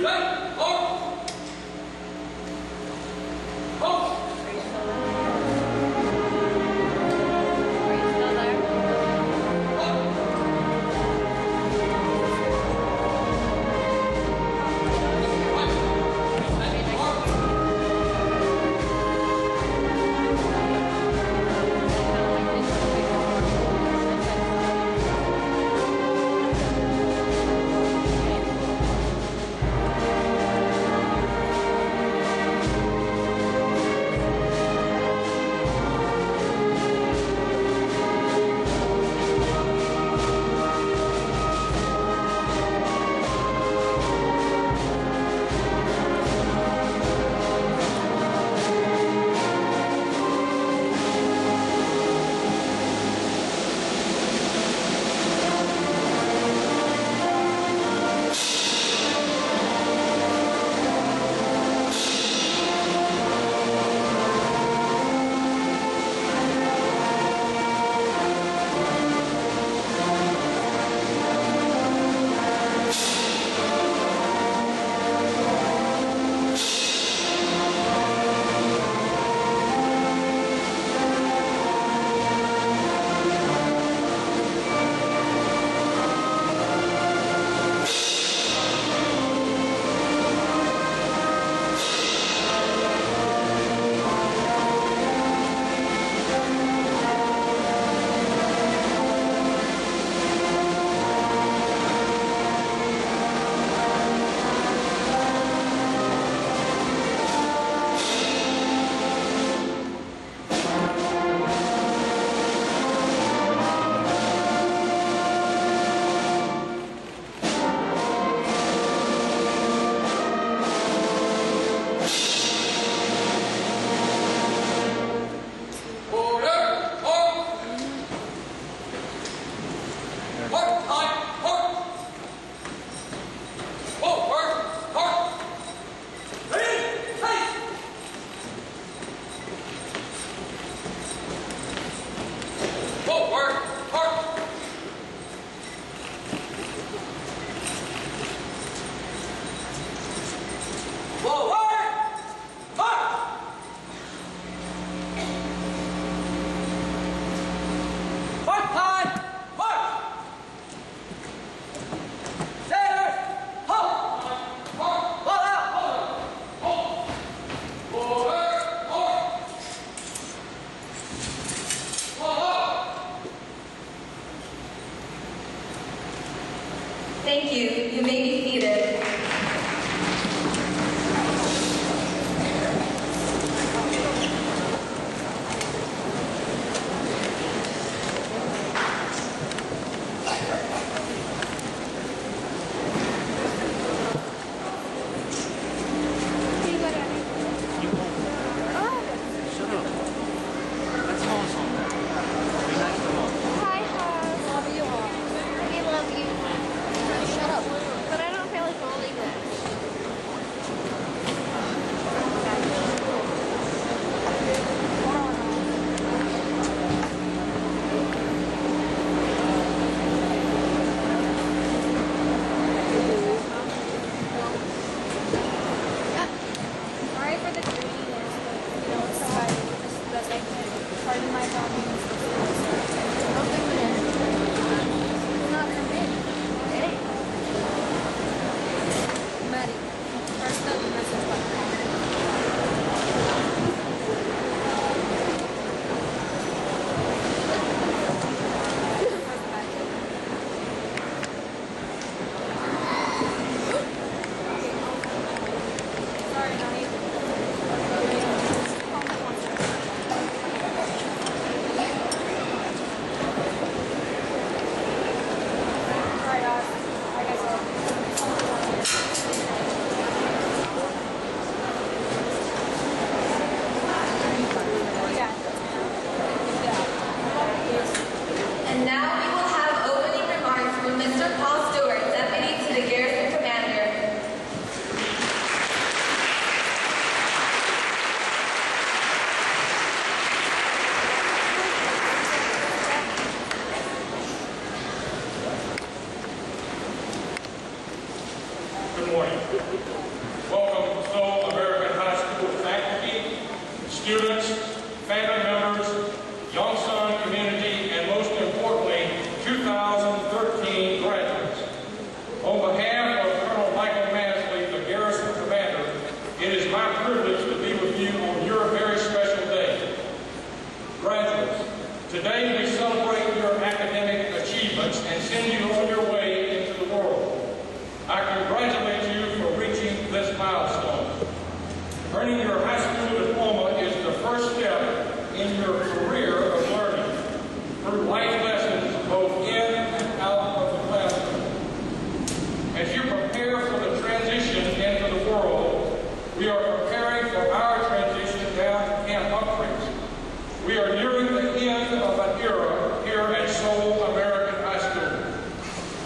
Thank you. You may be seated. Good morning. students, family members, Yongsan community, and most importantly, 2013 graduates. On behalf of Colonel Michael Mansley, the Garrison Commander, it is my privilege to be with you on your very special day. Graduates, today we celebrate your academic achievements and send you on your way into the world. I congratulate you for reaching this milestone. Earning your high school diploma is the first step in your career of learning through life lessons both in and out of the classroom. As you prepare for the transition into the world, we are preparing for our transition down to Camp Humphreys. We are nearing the end of an era here at Seoul American High School.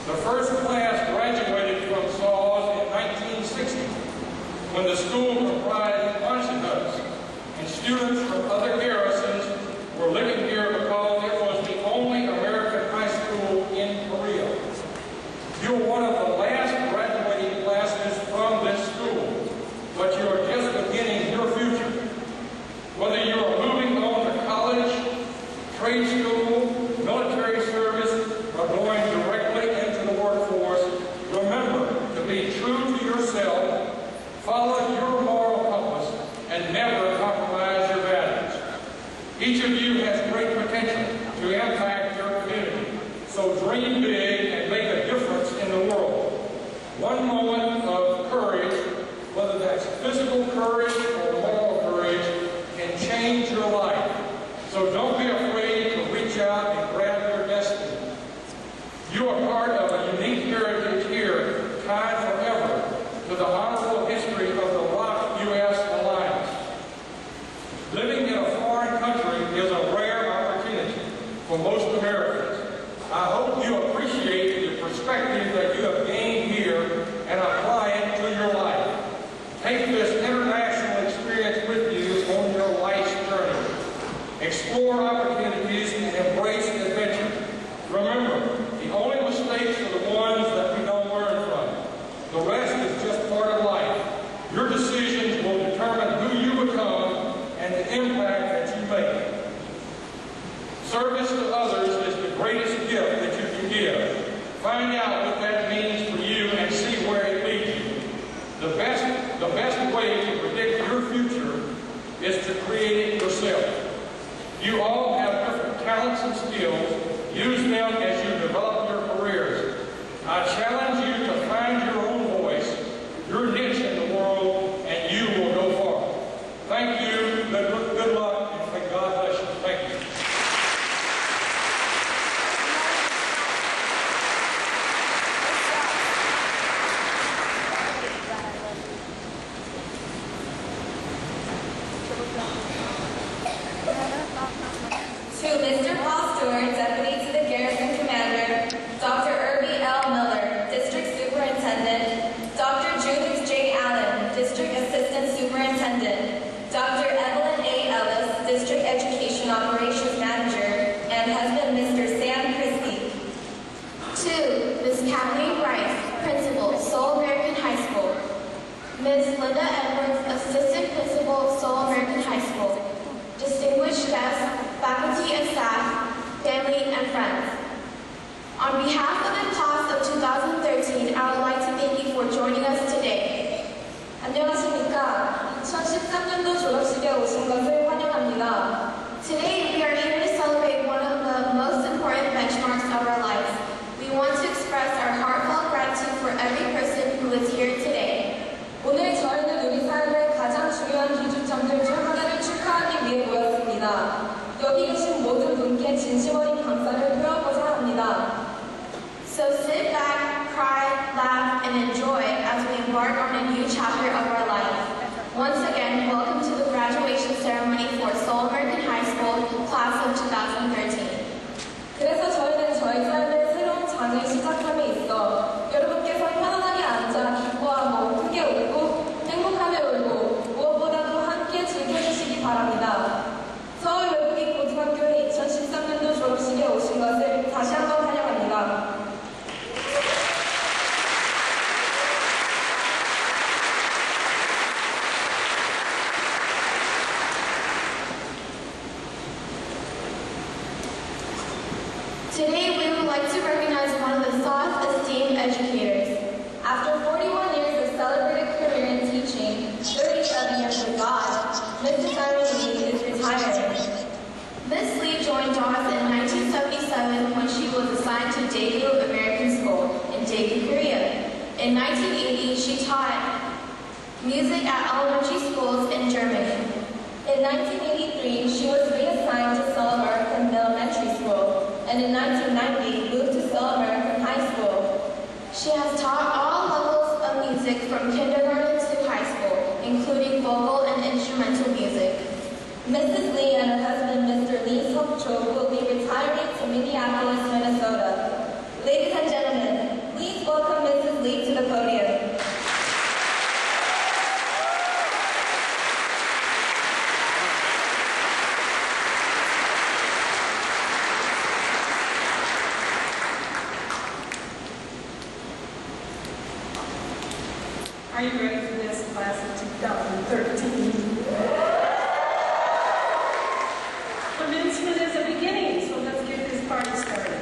The first class graduated from SAWS in 1960, when the school comprised Huntingtons, and students from other garrisons were living here because it was the only American high school in Korea. You're one of the last graduating classes from this school, but you are just beginning your future. Whether you are moving on to college, trade school, military service, or going directly into the workforce, remember to be true to yourself, follow your moral compass, and never compromise your values. Each of you has great potential to impact your community, so dream big and make a difference in the world. One moment of courage, whether that's physical courage or moral courage, can change your life. So don't be afraid to reach out and grab your destiny. You are part of a unique heritage here, tied forever to the honorable history of the ROC U.S. Alliance. Living in a foreign country is a rare opportunity for most Americans. I hope you appreciate the perspective that you have gained here and apply it to your life. Take this international experience with you on your life's journey. Explore opportunities and embrace adventure. Remember, the only mistakes are the ones that we don't learn from. The rest is just part of life. Your decisions will determine who you become and the impact that you make. Service to others is the greatest gift that you can give. Find out what that means for you and see where it leads you. The best way to predict your future is to create it yourself. You all have different talents and skills. Use them as you develop your careers. I challenge you to find your own voice, your niche in the world, and you will go far. Thank you, good luck, and may God bless you. Thank you. To Mr. Paul Stewart, Deputy to the Garrison Commander, Dr. Irby L. Miller, District Superintendent, Dr. Julius J. Allen, District Assistant Superintendent, Dr. Evelyn A. Ellis, District Education Operations Manager, and husband Mr. Sam Christie. To Ms. Kathleen Rice, Principal, Seoul American High School. Ms. Linda Edwards, Assistant Principal, Seoul American High School. Distinguished guests, faculty and staff, family and friends. On behalf of the class of 2013, I would like to thank you for joining us today. 안녕하십니까. 2013년도 졸업식에 오신 것을 환영합니다. Today, we are here to celebrate one of the most important benchmarks of our lives. We want to express our heartfelt gratitude for every person who is here today. 오늘 저희는 우리 삶의 가장 중요한 기준점들 중 하나를 축하하기 위해 모였습니다. 여기 계신 모든 분께 진심 어린 감사를 표하고자 합니다. So sit back, cry, laugh, and enjoy as we embark on a new chapter of our life. Once again, welcome to the graduation ceremony for Seoul American High School, class of 2013. 그래서 저희는 저희 삶의 새로운 장을 시작함에 있어 여러분께서 편안하게 앉아 기뻐하고 크게 웃고 행복하게 울고 무엇보다도 함께 즐겨주시기 바랍니다. 서울 외국인 고등학교의 2013년도 졸업식에 오신 것을 다시 한번 환영합니다. In 1980, she taught music at elementary schools in Germany. In 1983, she was reassigned to Seoul American Elementary School, and in 1990, moved to Seoul American High School. She has taught all levels of music from kindergarten to high school, including vocal and instrumental music. Mrs. Lee and her husband, Mr. Lee Seok-chul, will be retiring to Minneapolis, Minnesota. Ladies and gentlemen, please welcome Mrs. Lee to the podium. Are you ready for this, class of 2013? Commencement is a beginning, so let's get this party started.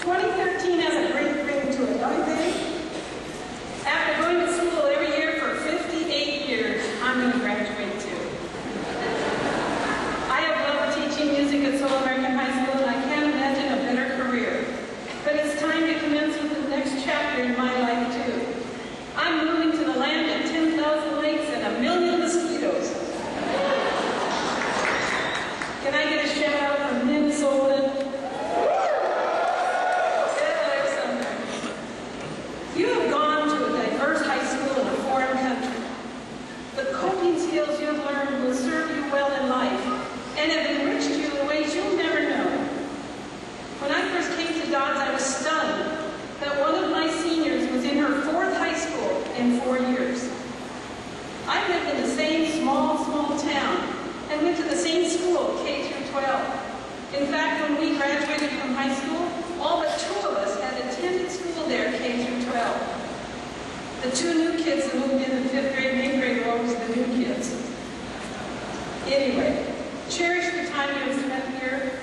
2013 has a great ring to it, don't you think? After going to school every year for 58 years, I'm going to graduate too. I have loved teaching music at Seoul American High School, and I can't imagine a better career. But it's time to commence with the next chapter in my life too. I'm moving to the land of 10,000 lakes and a million mosquitoes. Can I get a shout out from Minnesota? Yeah, there's some there. You have gone to a diverse high school in a foreign country. The coping skills you have learned will serve you well in life and have enriched you in ways you'll never know. When I first came to Dodge, I was stunned that one of my seniors was in her 4th high school in 4 years. I lived in the same small town and went to the same school, K through 12. In fact, when we graduated from high school, all but 2 of us had attended school there, K through 12. The 2 new kids that moved in 5th grade and 8th grade were always the new kids. Anyway, cherish the time you have spent here.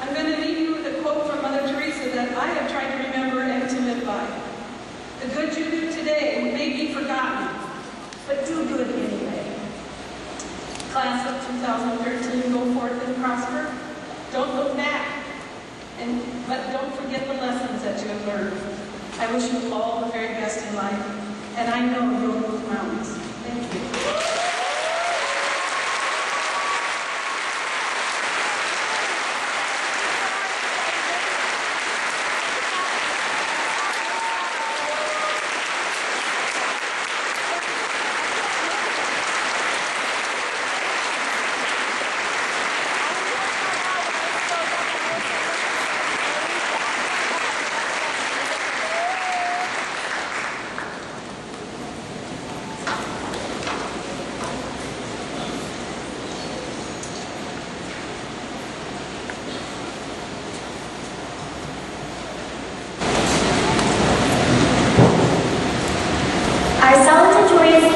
I'm going to leave you with a quote from Mother Teresa that I have tried to remember and to live by. The good you do today may be forgotten, but do good anyway. Class of 2013, go forth and prosper. Don't look back, but don't forget the lessons that you have learned. I wish you all the very best in life, and I know you'll move mountains. Thank you.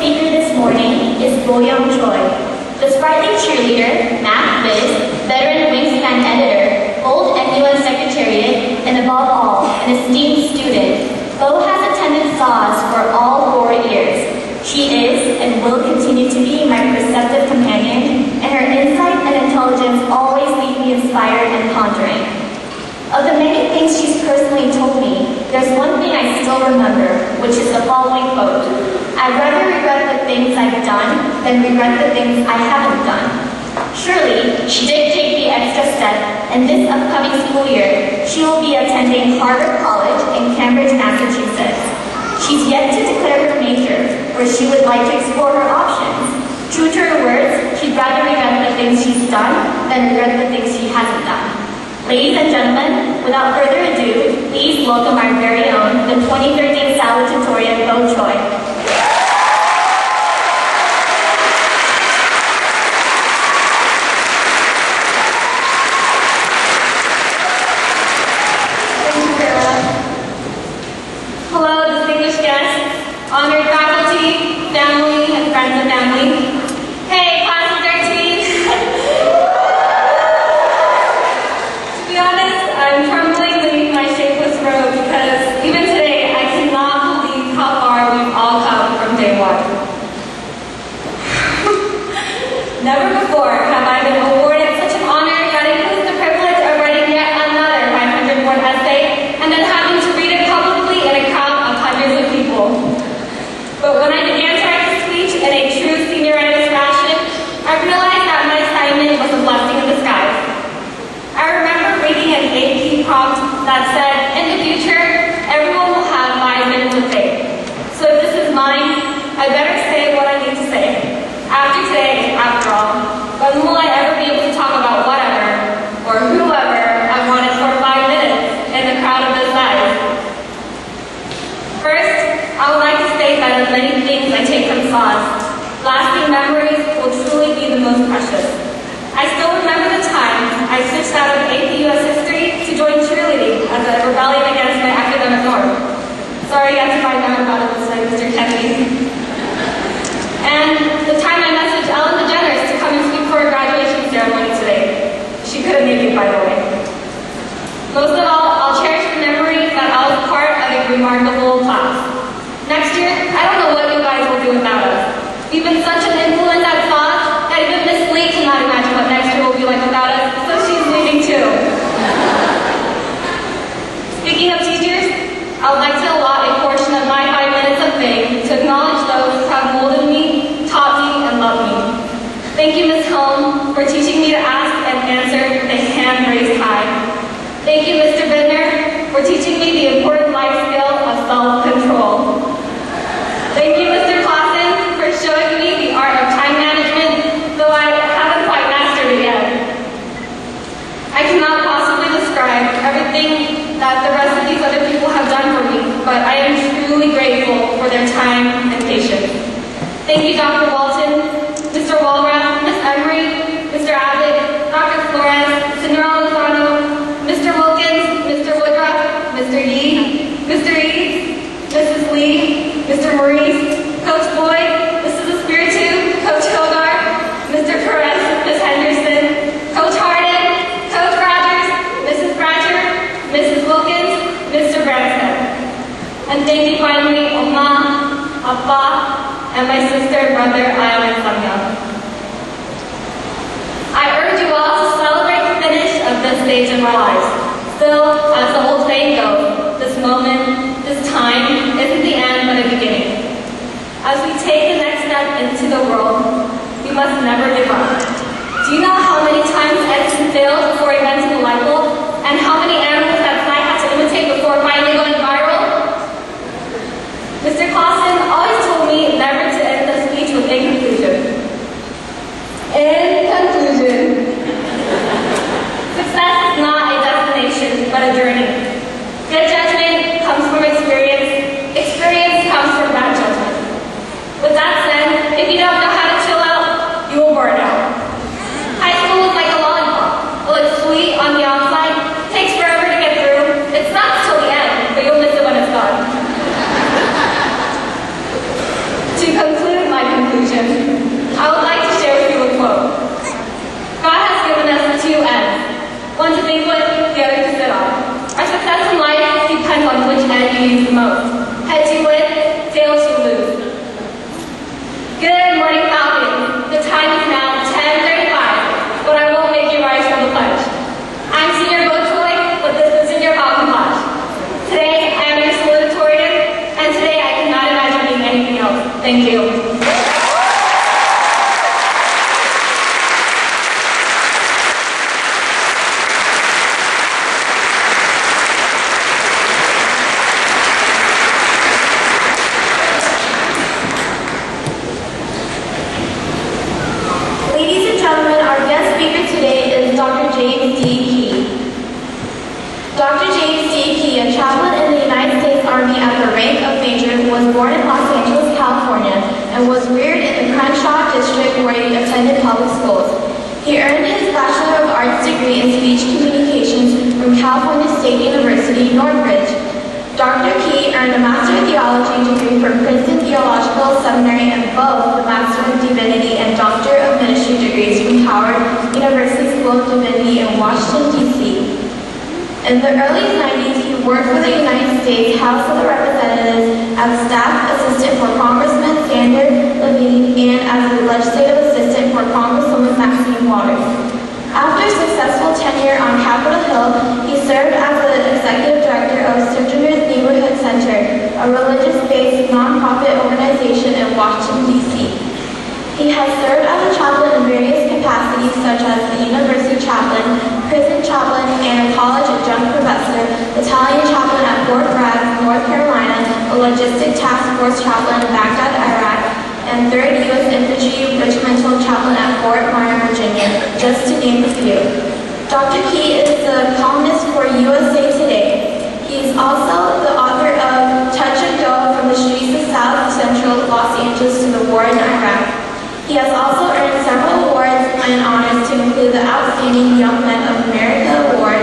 Speaker this morning is William Choi, the sprightly cheerleader, math whiz, veteran wingspan editor, old MUN secretariat, and above all, an esteemed student. Bo has attended SAWS for all 4 years. She is and will continue to be my perceptive companion, and her insight and intelligence always leave me inspired and pondering. Of the many things she's personally told me, there's one thing I still remember, which is the following quote: "I'd rather regret the things I've done than regret the things I haven't done." Surely, she did take the extra step, and this upcoming school year, she will be attending Harvard College in Cambridge, Massachusetts. She's yet to declare her major, or she would like to explore her options. True to her words, she'd rather regret the things she's done than regret the things she hasn't done. Ladies and gentlemen, without further ado, please welcome our very own, the 2013 salutatorian, Bo Choi. Hello, distinguished guests, honored faculty, family, and friends of family. Hey, class of 13. To be honest, I'm trembling beneath my shapeless robe because even today I cannot believe how far we've all come from day one. Never before have I been awarded such an honor that includes the privilege of writing yet another 500-word essay and then having to read it publicly in a crowd First, I would like to state that of many things I take from SOS, lasting memories will truly be the most precious. I still remember the time I switched out of AP US History to join cheerleading as a rebellion against my academic norm. Sorry, I have to find out about it this way, Mr. Kennedy. And the time I messaged Ellen DeGeneres to come and speak for a graduation ceremony today. She couldn't make it, by the way. Most of all, I'll cherish the memory that I was part of a remarkable class. Next year, I don't know what you guys will do without us. We've been such an influence at SOS that even Miss Lee cannot imagine what next year will be like without us, so she's leaving too. Speaking of teachers, I would like to allot a portion of my 5 minutes of fame to acknowledge those who have molded me, taught me, and loved me. Thank you, Ms. Holm, for teaching me to ask and answer with a hand raised high. Thank you, Mr. Bittner, for teaching me the important life skill of self-control. Thank you, Mr. Clausen, for showing me the art of time management, though I haven't quite mastered it yet. I cannot possibly describe everything that the rest of these other people have done for me, but I am truly grateful for their time and patience. Thank you, Dr. Walton, Mr. Walrath, Ms. Emery, Mr. Abbott, Dr. Flores, Senora Lozano, Mr. Wilkins, Mr. Woodruff, Mr. Yee, Mr. Eads, Mrs. Lee, Mr. Maurice, Coach Boyd, Mrs. Espiritu, Coach Hildar, Mr. Perez, Ms. Henderson, Coach Harden, Coach Rogers, Mrs. Bratcher, Mrs. Wilkins, Mr. Branstad. And thank you finally, Oma, Appa, and my sister, brother, Ayo and Samya. I urge you all to celebrate the finish of this stage in our lives. Still, as the old saying goes, this moment, this time, isn't the end but a beginning. As we take the next step into the world, we must never give up. Do you know how many times Edison failed before he invented the light bulb? And how many animals that Fly had to imitate before finally going viral? Mr. Clausen always told me never to end the speech with a conclusion. In conclusion, success is not a destination, but a journey. Good judgment comes from experience. Experience comes from bad judgment. With that said, if you don't know how to chill out, you will burn out. High school is like a lollipop. It looks sweet on the outside, takes forever to get through. It's not till the end, but you'll miss it when it's gone. To conclude my conclusion, I would like to share with you a quote. God has given us 2 ends, one to think with, the other to sit on. Our success in life depends on which end you use the most. Heads you win, tails you lose. Good morning, Falcons. The time is now 10:35, but I won't make you rise from the pledge. I'm Senior Bochoy, but this isn't your Falcon Flash. Today, I am your salutatorian, and today I cannot imagine being anything else. Thank you. Ladies and gentlemen, our guest speaker today is Dr. James D. Key. Dr. James D. Key, a chaplain in the United States Army at the rank of Major, was born in Los Angeles, California, and was reared in the Crenshaw district where he attended public schools. He earned his Bachelor of Arts degree in Speech Communications from California State University, Northridge. Dr. Key earned a Master of Theology degree from Princeton Theological Seminary and both the Master of Divinity and Doctor of Ministry degrees from Howard University School of Divinity in Washington, D.C. In the early 90s, he worked for the United States House of Representatives as staff assistant for Congressman Sander Levine and as a legislative assistant for Congresswoman Maxine Waters. After successful tenure on Capitol Hill, he served as the executive director of Sojourners Neighborhood Center, a religious-based nonprofit organization in Washington, D.C. He has served as a chaplain in various capacities such as the university chaplain, prison chaplain, and a college adjunct professor, battalion chaplain at Fort Bragg, North Carolina, a logistic task force chaplain in Baghdad, Iraq, and 3rd U.S. Infantry Regimental Chaplain at Fort Myer, Virginia, just to name a few. Dr. Key is the columnist for USA Today. He is also the author of Touch and Go, Outstanding Young Men of America Award,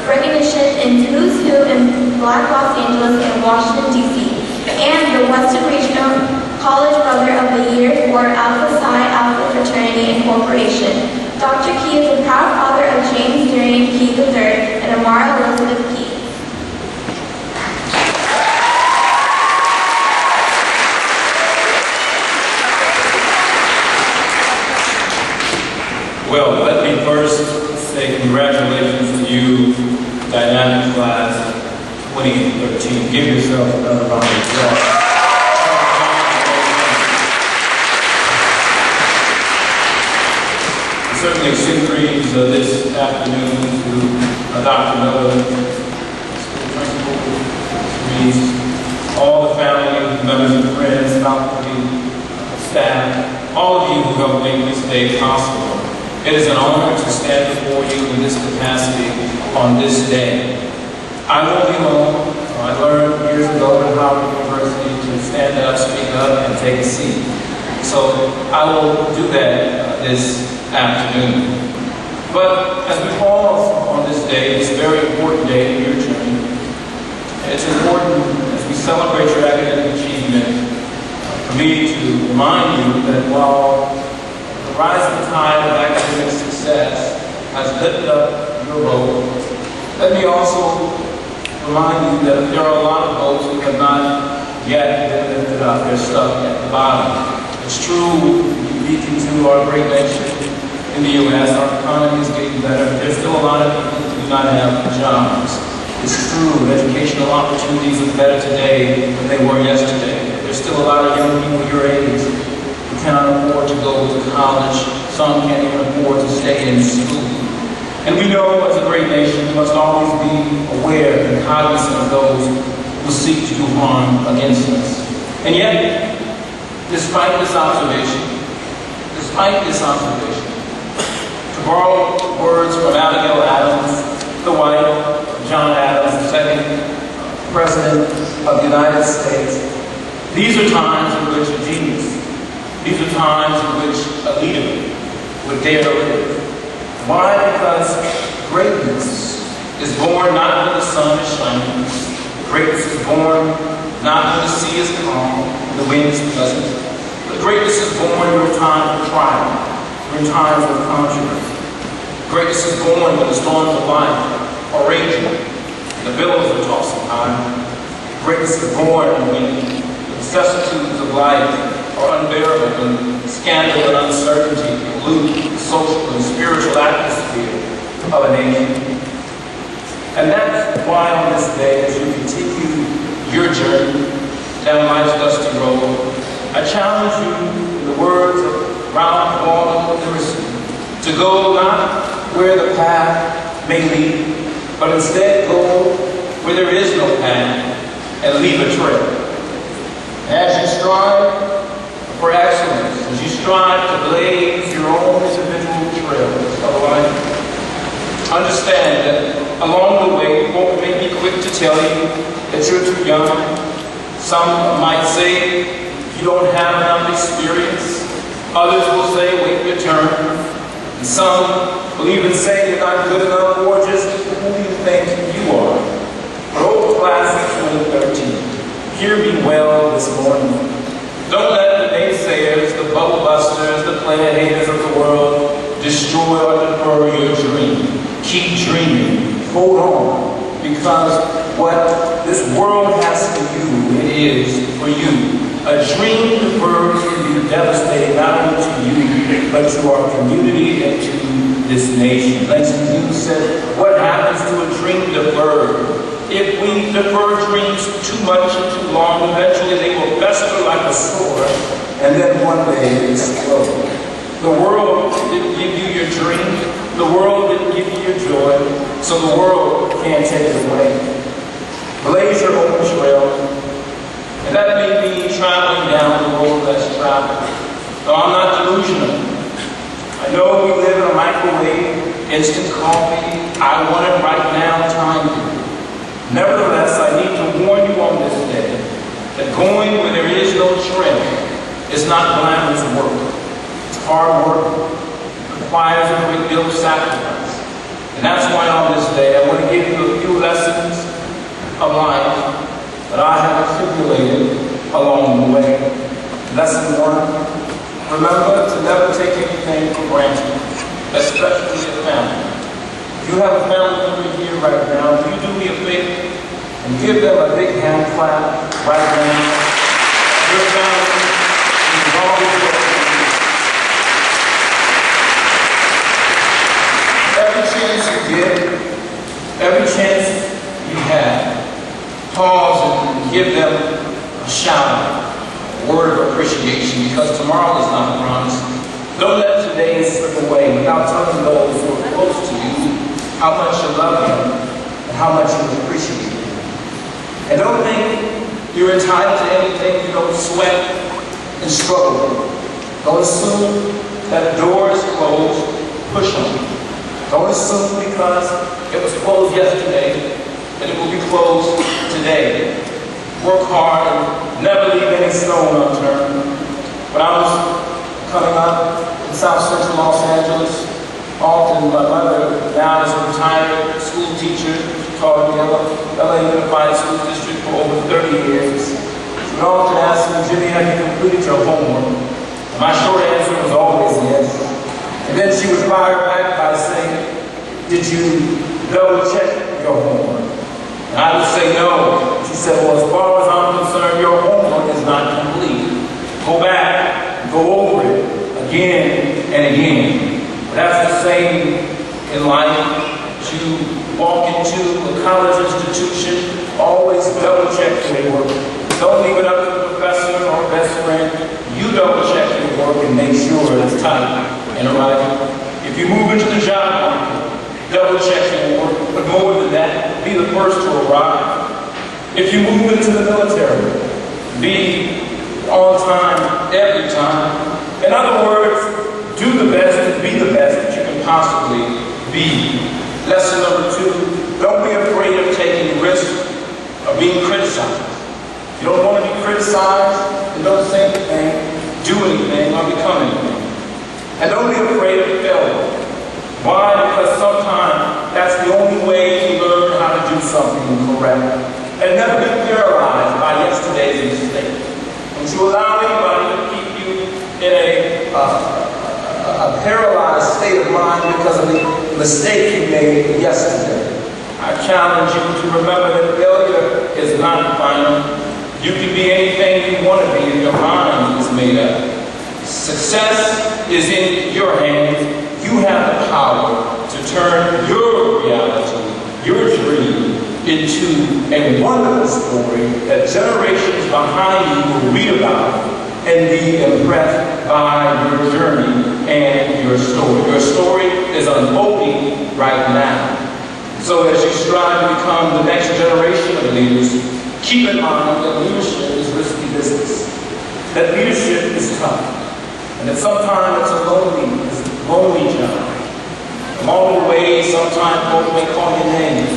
recognition in Who's Who in Black Los Angeles and Washington, D.C., and the Western Regional College Brother of the Year for Alpha Psi Alpha Fraternity Incorporation. Dr. Key is the proud father of James Darian Key III and Amara Elizabeth Key. Well, let me first say congratulations to you, dynamic class 2013. Give yourself another round of applause. Certainly send greetings this afternoon to Dr. Miller, school principal, Reese, all the family, members and friends, faculty, staff, all of you who helped make this day possible. It is an honor to stand before you in this capacity on this day. I won't be long. I learned years ago at Howard University to stand up, speak up, and take a seat. So I will do that this afternoon. But as we pause on this day, this very important day in your journey, it's important as we celebrate your academic achievement for me to remind you that while the rising tide of academic success has lifted up your boat, let me also remind you that there are a lot of boats who have not yet been lifted up. They're stuck at the bottom. It's true, you beat into our great nation in the U.S., our economy is getting better, but there's still a lot of people who do not have jobs. It's true, educational opportunities are better today than they were yesterday. There's still a lot of young people your age who cannot afford to go to college. Some can't even afford to stay in school. And we know as a great nation, we must always be aware and cognizant of those who seek to do harm against us. And yet, despite this observation, to borrow words from Abigail Adams, the wife of John Adams, the second President of the United States, these are times in which a genius, these are times in which a leader would dare to live. Why? Because greatness is born not when the sun is shining. Greatness is born not when the sea is calm, the wind is pleasant. But greatness is born in times of trial, in times of controversy. Greatness is born when the storms of life are raging, the billows are tossing high. Greatness is born when the vicissitudes of life are unbearable, when scandal and uncertainty pollute the social and spiritual atmosphere of a nation. And that's why on this day, as you continue your journey down life's dusty road, I challenge you, in the words of Ralph Waldo Emerson, to go not where the path may lead, but instead go where there is no path and leave a trail. As you strive for excellence, as you strive to blaze your own individual trails of life, understand that along the way, folk may be quick to tell you that you're too young. Some might say you don't have enough experience. Others will say, wait your turn. And some will even say you're not good enough, or just who you think you are. But old class of 2013, hear me well this morning. Don't let the naysayers, the bubble busters, the planet haters of the world destroy or defer your dream. Keep dreaming. Hold on. Because what this world has for you, it is for you. A dream deferred can be devastating not only to you, but to our community and to this nation. Langston Hughes said, what happens to a dream deferred? If we defer dreams too much and too long, eventually they will fester like a sore, and then one day explode. The world didn't give you your dream. The world didn't give you your joy, so the world can't take it away. Blaze your own trail. And that may be traveling down the road less traveled. No, I'm not delusional. I know we live in a microwave, instant coffee, I want it right now time period. Nevertheless, I need to warn you on this day that going where there is no trail is not glamorous work. It's hard work. It requires a great deal of sacrifice. And that's why on this day, I want to give you a few lessons of life that I have accumulated along the way. Lesson one, remember to never take anything for granted, especially your family. If you have a family member here right now, will you do me a favor and give them a big hand clap right now? Your family is always with you. Every chance you get, every chance you have, pause and give them a shout out, a word of appreciation, because tomorrow is not promised. Don't let today slip away without telling those who are close to you how much you love them and how much you appreciate them. And don't think you're entitled to anything you don't sweat and struggle with. Don't assume that doors closed, push them. Don't assume because it was closed yesterday that it will be closed today. Work hard and never leave any stone unturned. When I was coming up in South Central Los Angeles, often my mother, now is a retired school teacher, taught in the LA Unified School District for over 30 years. She would often ask me, Jimmy, have you completed your homework? And my short answer was always yes. And then she would fire back by saying, did you double check your homework? And I would say no. She said, well, as far as I'm concerned, your homework is not complete. Go back, go over it again and again. That's the same in life. To walk into a college institution, always double check your work. Don't leave it up to the professor or best friend. You double check your work and make sure it's tight and right. If you move into the job market, double check your work. But more than that, be the first to arrive. If you move into the military, be on time every time. In other words, do the best and be the best that you can possibly be. Lesson number two, don't be afraid of taking risks of being criticized. If you don't want to be criticized, then don't say anything, do anything, or become anything. And don't be afraid of failure. Why? Because sometimes that's the only way to learn how to do something correct. And never be paralyzed by yesterday's mistake. Don't you allow anybody to keep you in a paralyzed state of mind because of the mistake you made yesterday. I challenge you to remember that failure is not final. You can be anything you want to be if your mind is made up. Success is in your hands. You have the power to turn your reality, your dream, into a wonderful story that generations behind you will read about and be impressed by your journey and your story. Your story is unfolding right now. So as you strive to become the next generation of leaders, keep in mind that leadership is risky business. That leadership is tough. And that sometimes it's a lonely job. Along the way, sometimes folks may call you names.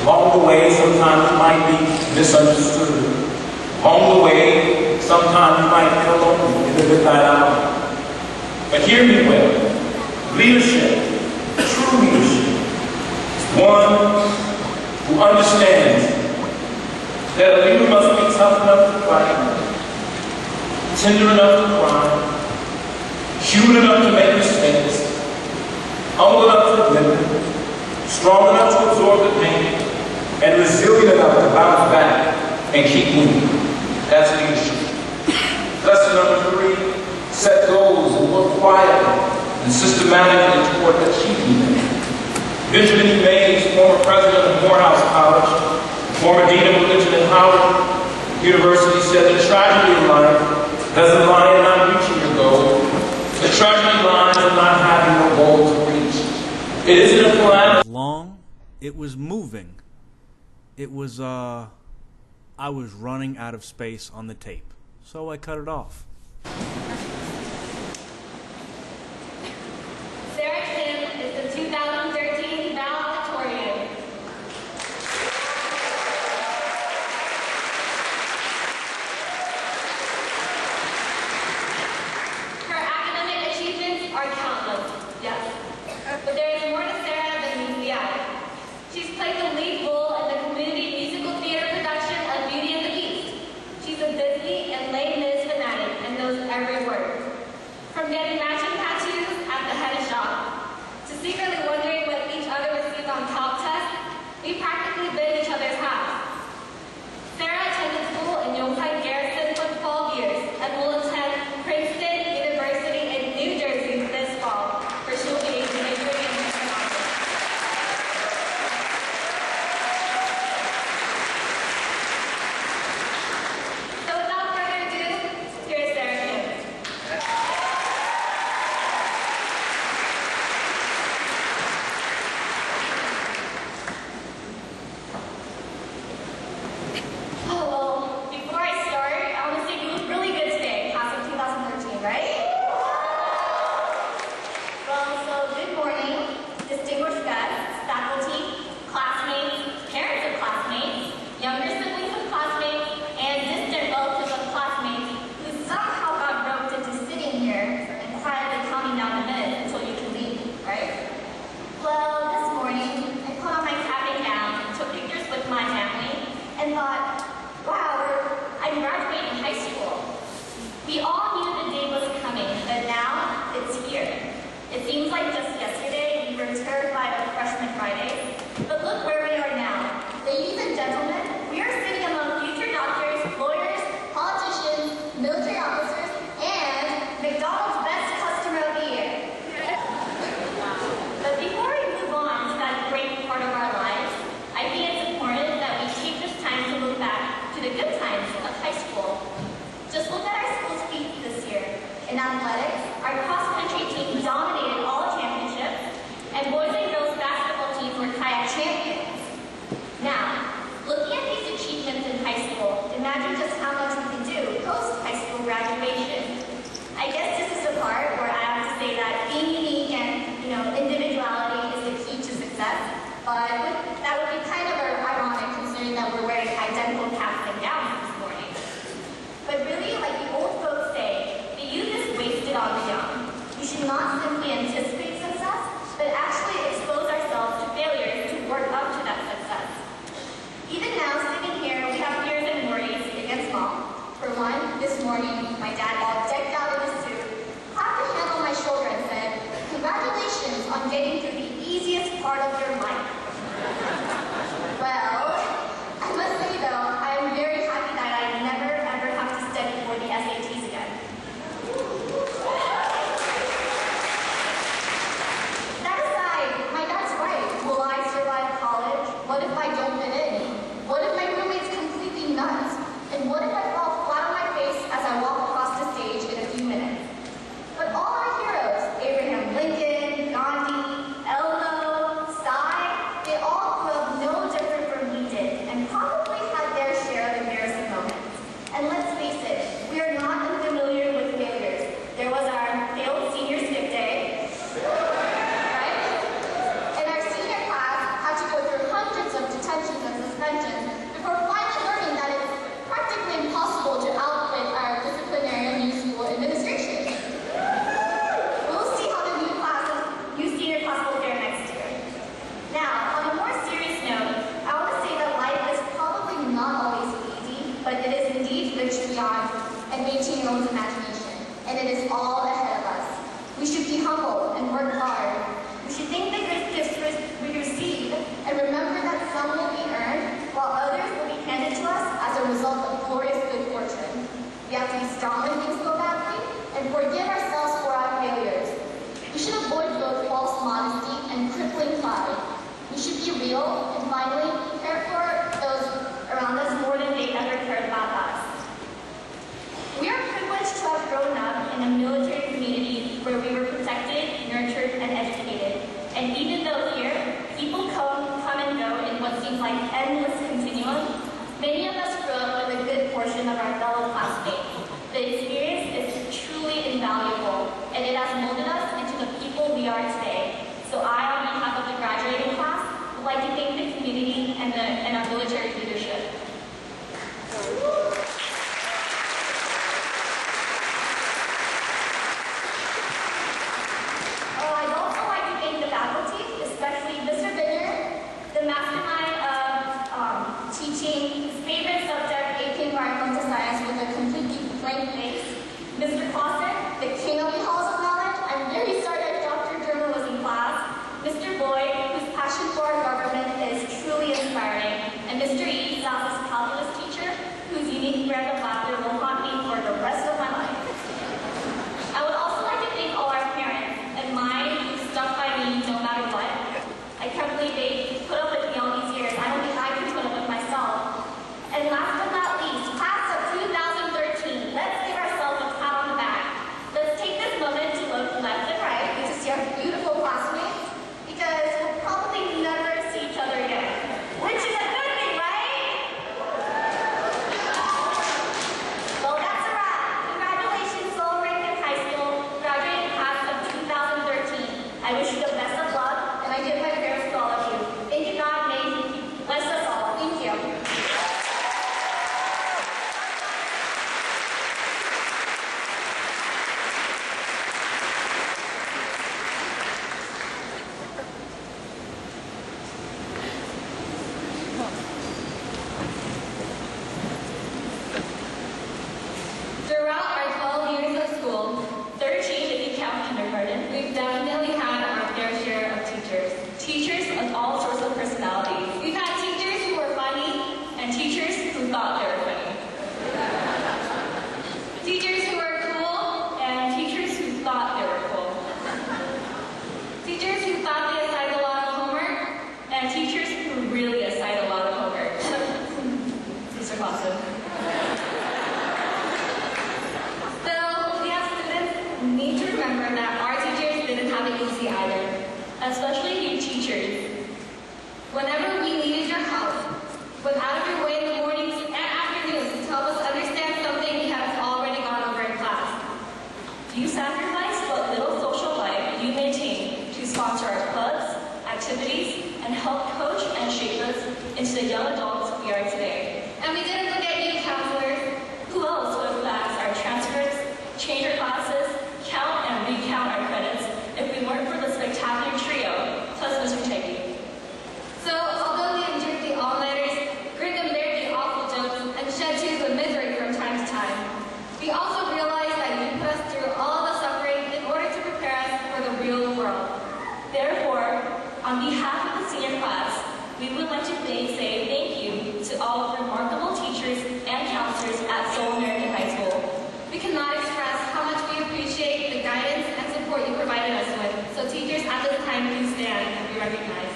Along the way, sometimes you might be misunderstood. Along the way, sometimes you might feel lonely in the midnight hour. But hear me well. Leadership, true leadership, is one who understands that a leader must be tough enough to fight, tender enough to cry, human enough to make mistakes, humble enough to admit it, strong enough to absorb the pain, and resilient enough to bounce back and keep moving. That's leadership. Lesson number three, set goals and work quietly and systematically toward achieving them. Benjamin E. Mays, former president of Morehouse College, former dean of religion at Howard University, said the tragedy in life doesn't lie in not reaching your goal. The tragedy lies in not having a goal to reach. It isn't a calamity. Long, it was moving. It was, I was running out of space on the tape, so I cut it off. Sarah Kim is the 2013 valedictorian. Her academic achievements are countless, yes. But there is more to Sarah than meets the eye. We all knew the day was coming, but now it's here. It seems like just yesterday we were terrified of Freshman Friday, but look where we are now. Ladies and gentlemen, we are sitting among future doctors, lawyers, politicians, military officers, and McDonald's best customer of the year. But before we move on to that great part of our lives, I think it's important that we take this time to look back to the good times of high school. Just look at our school's feat this year. In athletics, our cross-country team dominated all championships, and boys and girls basketball teams were kayak champions. Now, looking at these achievements in high school, imagine just how much we can do post-high school graduation. I guess this is the part where I have to say that being unique and, individuality is the key to success, but that would be kind of ironic considering that we're wearing identical caps and gowns this morning. But really, like the old folks say, the youth is wasted on the young. We should not simply anticipate success, but actually expose ourselves to failures to work up to that success. Even now, sitting here, we have fears and worries against mom. For one, this morning, my dad, all decked out in a suit, clapped a hand on my shoulder and said, "Congratulations on getting through the easiest part of your life." Well, I must say though, I am very happy that I never ever have to study for the SATs again. That aside, my dad's right. Will I survive college? What if I don't fit in? What if my roommate's completely nuts? And what if I fall flat on my face as I walk across the stage in a few minutes? But all our heroes, Abraham Lincoln, Gandhi, Elmo, Psy, they all grew up no different from we did, and probably had their share of embarrassing moments. And let's face it, we are not unfamiliar with failures. There was our failed senior skip day, right? And our senior class had to go through hundreds of detentions and suspensions before finally learning that it's practically impossible to outwit our disciplinary new school administration. We'll see how the new senior class will fare next year. Now, on a more serious note, I want to say that life is probably not always easy, but it is indeed rich beyond and 18-year-old's imagination, and it is all ahead of us. We should be humble and work hard. We should thank the good gifts we receive and remember that some will be earned while others will be handed to us as a result of glorious good fortune. We have to be strong when things go badly and forgive ourselves for our failures. We should avoid both false modesty and crippling pride. We should be real and finally care for those around us more than they ever cared about us. We are privileged to have grown up in a military community where we were protected, nurtured, and educated. And even though here, people come and go in what seems like endless continuum, many of us grew up with a good portion of our fellow classmates. The experience is truly invaluable, and it has molded us into the people we are today. So I, on behalf of the graduating class, would like to thank the community and our military leadership. I'd also like to thank the faculty, especially Mr. Vineyard, the mastermind of teaching his favorite subject, AP Environmental Science, with a completely blank face. Mr. Clausen, the king of the halls of knowledge. I'm very sorry that Dr. Journalism either, especially you teachers. Whenever we needed your help, went out of your way in the mornings and afternoons to help us understand something we have already gone over in class. You sacrifice what little social life you maintain to sponsor our clubs, activities, and help coach and shape us into the young adults we are today. And we didn't forget you, counselors. Who else would have faxed our transcripts, change our classes, count and recount our credits if we weren't for the spectacular trio, plus Mr. Teggy? So, although we endured the all-nighters, grinned and bared the awful jokes, and shed tears of misery from time to time, we also realized that you put us through all of the suffering in order to prepare us for the real world. Therefore, on behalf of the senior class, we would like to say thank you to all of the remarkable teachers and counselors at Seoul American High School. We cannot express how much we appreciate the guidance and support you provided us with. So teachers, at this time, please stand and be recognized.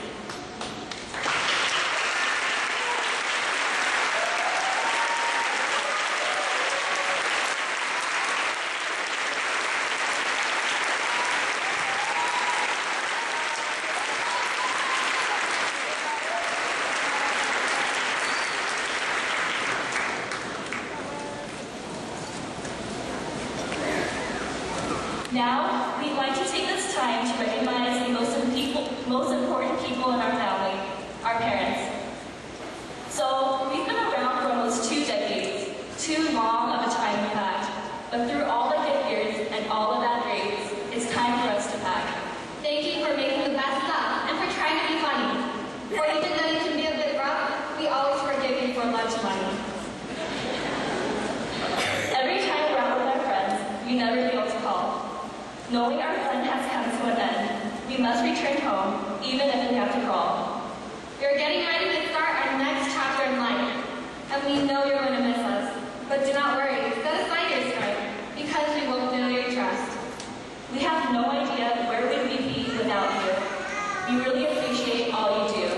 Now, we'd like to take this time to recognize the most important people in our family, our parents. So, we've been around for almost 2 decades, too long of a time to pack. But through all the good years and all the bad grades, it's time for us to pack. Thank you for making the best up and for trying to be funny. For even though you can be a bit rough, we always forgive you for lunch money. Every time we're out with our friends, we never fail to call. Knowing our fun has come to an end, we must return home, even if we have to crawl. We're getting ready to start our next chapter in life, and we know you're going to miss us. But do not worry, set aside your stripe, because we will feel your trust. We have no idea where we would be without you. We really appreciate all you do.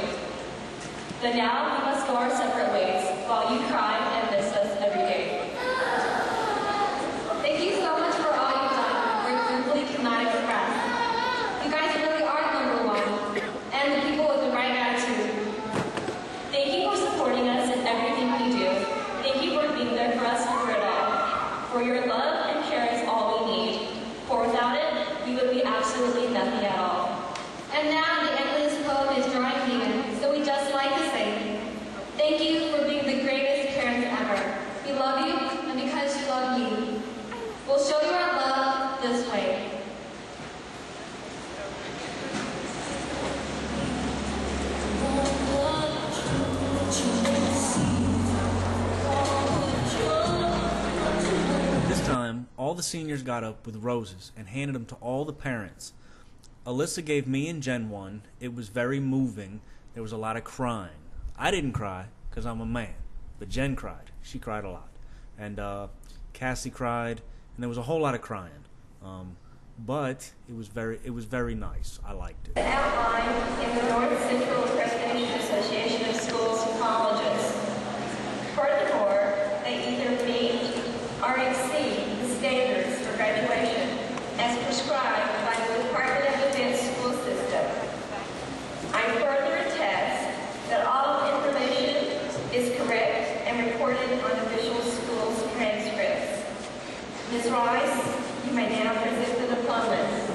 But now we must go our separate ways, while you cry and miss us every day. Thank you so much for all you've done. Words simply cannot express. You guys really are number one, and the people with the right attitude. Thank you for supporting us in everything we do. Thank you for being there for us through it all. For your love and care is all we need. For without it, we would be absolutely nothing at all. And now the end of this poem is drawing near, so we just like to say, thank you for being the greatest parents ever. We love you, and because you love me, we'll show you our love this way. This time, all the seniors got up with roses and handed them to all the parents. Alyssa gave me and Jen one. It was very moving. There was a lot of crying. I didn't cry because I'm a man, but Jen cried. She cried a lot. And Cassie cried, and there was a whole lot of crying. But it was very nice. I liked it. Outlined in the North Central Presidential Association of Schools and Colleges. Furthermore, they either meet or exceed the standards for graduation as prescribed by the Department of Defense school system. I further attest that all information is correct and reported on official schools transcripts. Ms. Rice, you may now present the diplomas.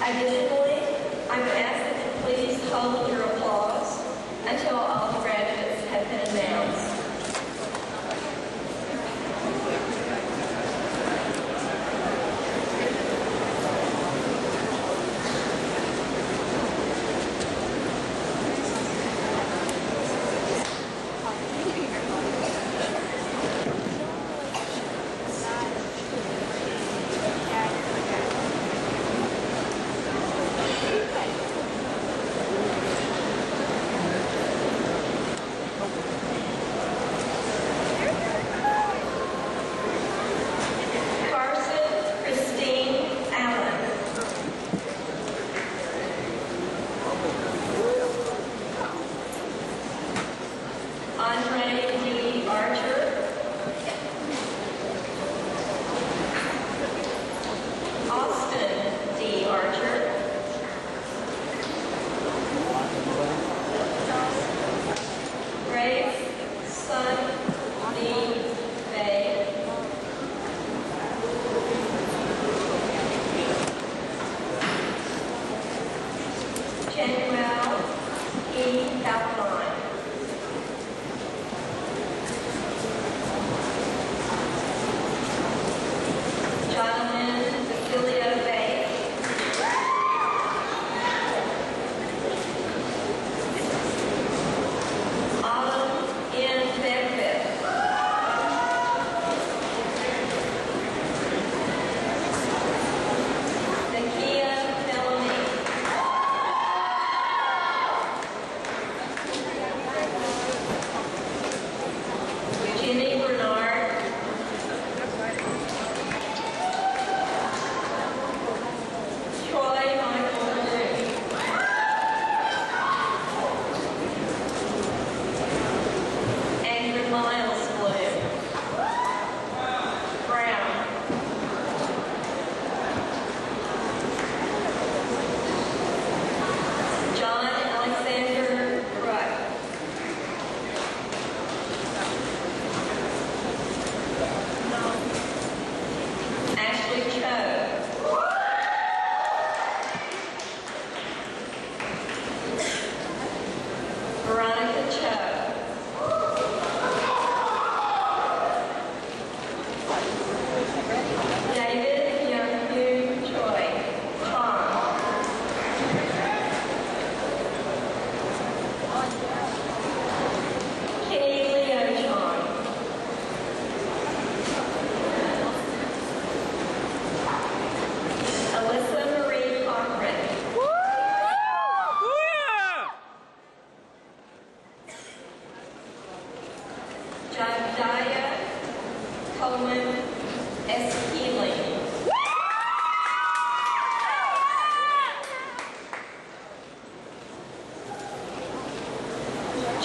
Additionally, I would ask that you please hold your applause until all the graduates have been announced.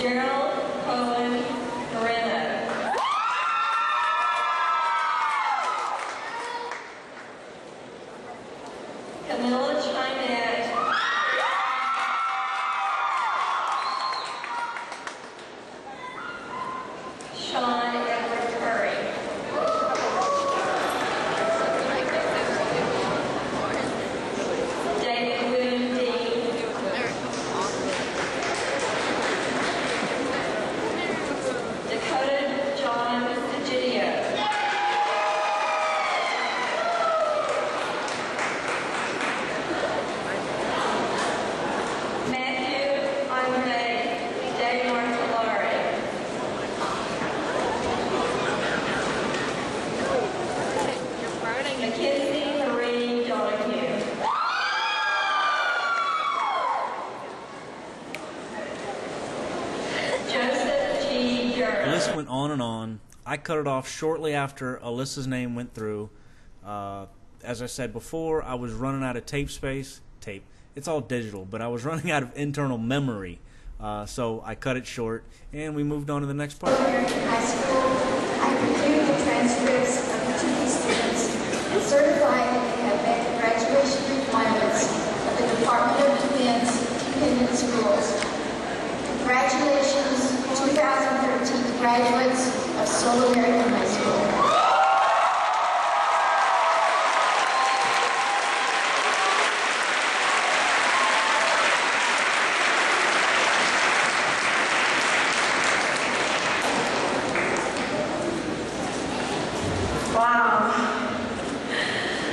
Gerald Cohen Moreno. Camilla Chimet. Sean Edward Curry. David William Dean. Dakota John Egidio. Matthew Andre De Martellari. Mackenzie Marie Donahue. Joseph G. The list Durham. went on and on. I cut it off shortly after Alyssa's name went through. As I said before, I was running out of tape space. Tape. It's all digital, but I was running out of internal memory. So I cut it short, and we moved on to the next part. Seoul American High School, I reviewed the transcripts of each of these students and certified that they have met the graduation requirements of the Department of Defense Independence Rules. Congratulations, 2013 graduates of Seoul American High School. Wow.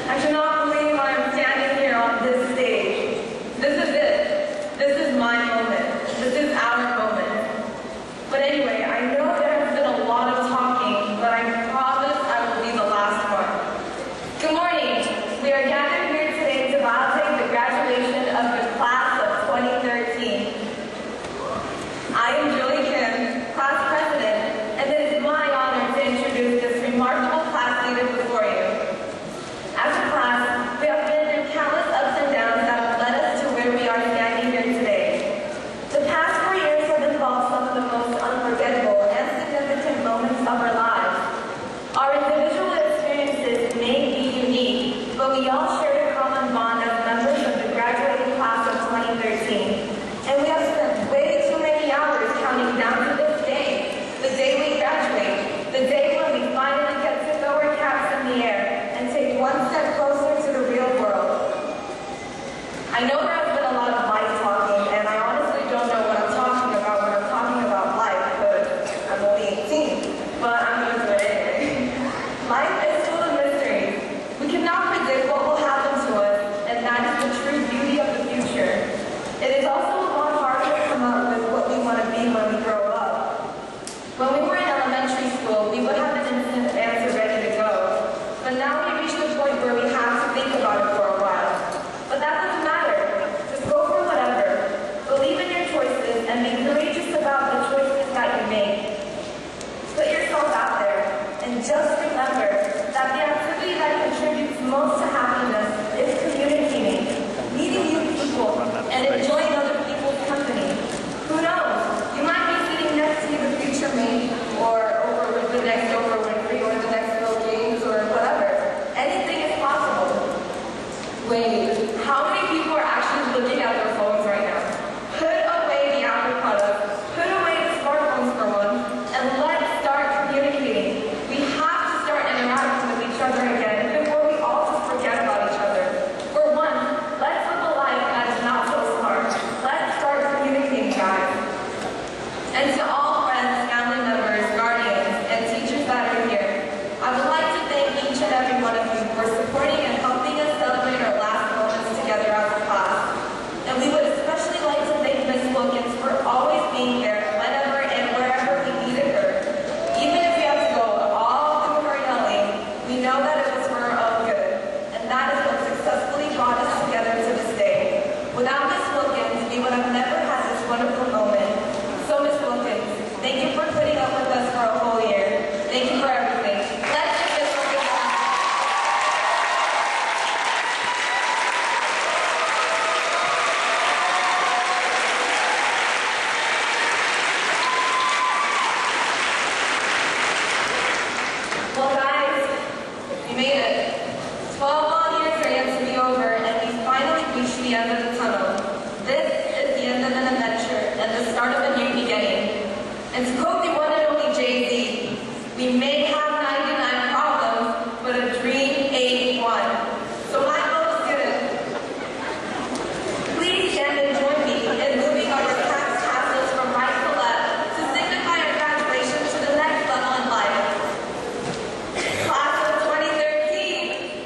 I cannot believe I'm standing here on this stage. This is it. This is my moment. This is our moment. But anyway, I know there has been a lot of talking, but I promise I will be the last one. Good morning. We are gathered here today to validate the graduation of the class of 2013. I am Julie Kim, class president, and it is my honor to introduce this remarkable class leader before you. As a class, we have been through countless ups and downs that have led us to where we are standing here today. The past 4 years have involved some of the most unforgettable and significant moments of our lives. Our individual experiences may be unique, but we all share a common bond as members of the graduating class of 2013. And we have spent way too many hours counting down to this day, the day we graduate, the day when we finally get to throw our caps in the air and take one step closer to the real world. I know there has been a lot of life talking, and I honestly don't know what I'm talking about when I'm talking about life, because I'm only 18, but I'm going to do it anyway. Life is full of mysteries. We cannot predict what will happen to us, and that is the true beauty of the future. It is also a lot harder to come up with what we want to be when we grow up. When we were in elementary school, we would have an instant answer ready to go. But now we reach the point where we have to think about it for a while. But that doesn't matter. end of the tunnel. This is the end of an adventure and the start of a new beginning. And to quote the one and only Jay-Z, we may have 99 problems, but a dream ain't one. So my fellow students, please stand and join me in moving our past tassels from right to left to signify our graduation to the next level in life. Class of 2013.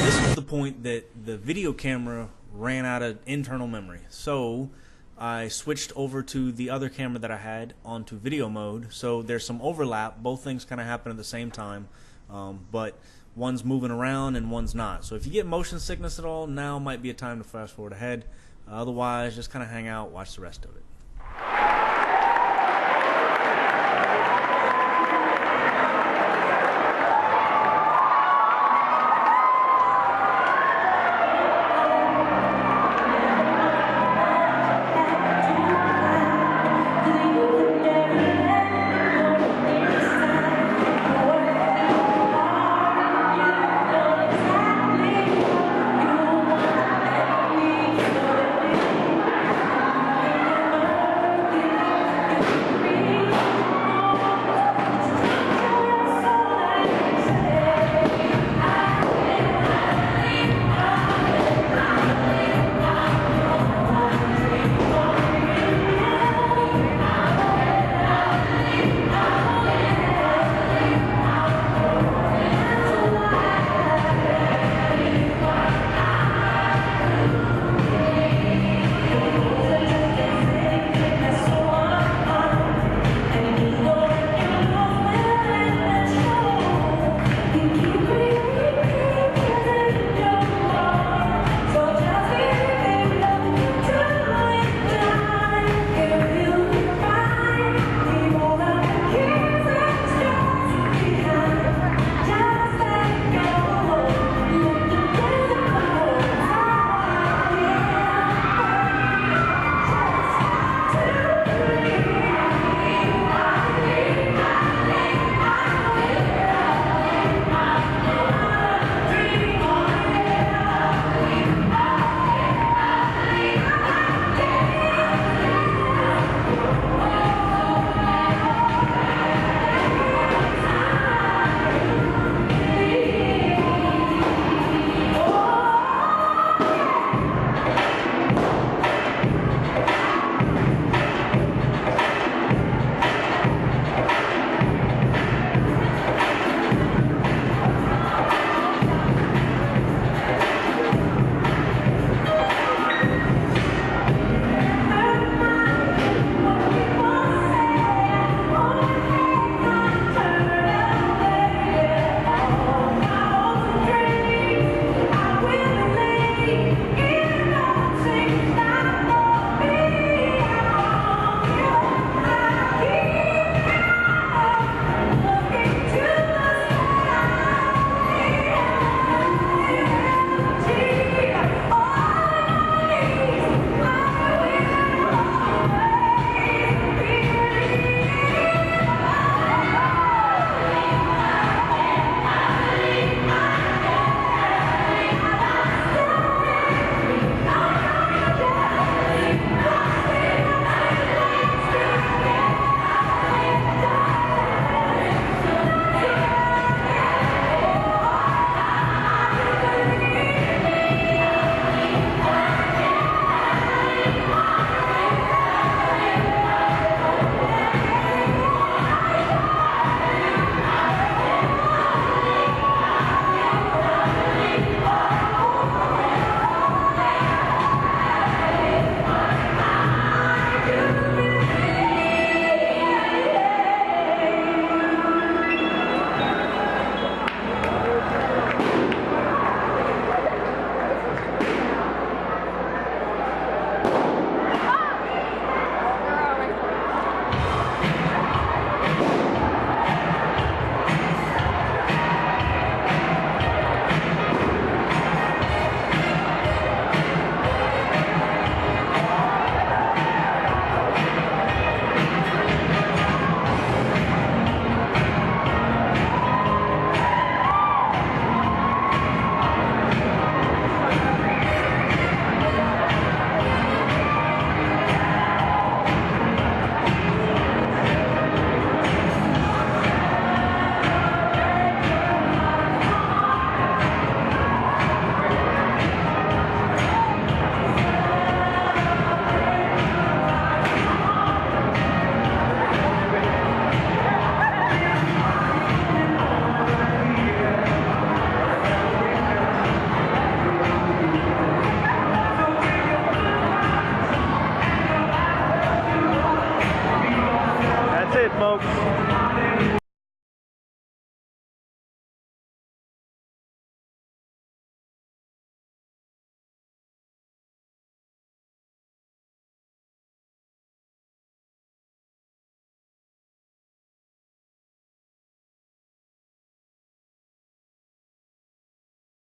This was the point that the video camera ran out of internal memory. So I switched over to the other camera that I had onto video mode. So there's some overlap. Both things kind of happen at the same time, but one's moving around and one's not. So if you get motion sickness at all, now might be a time to fast forward ahead. Otherwise, just kind of hang out, watch the rest of it.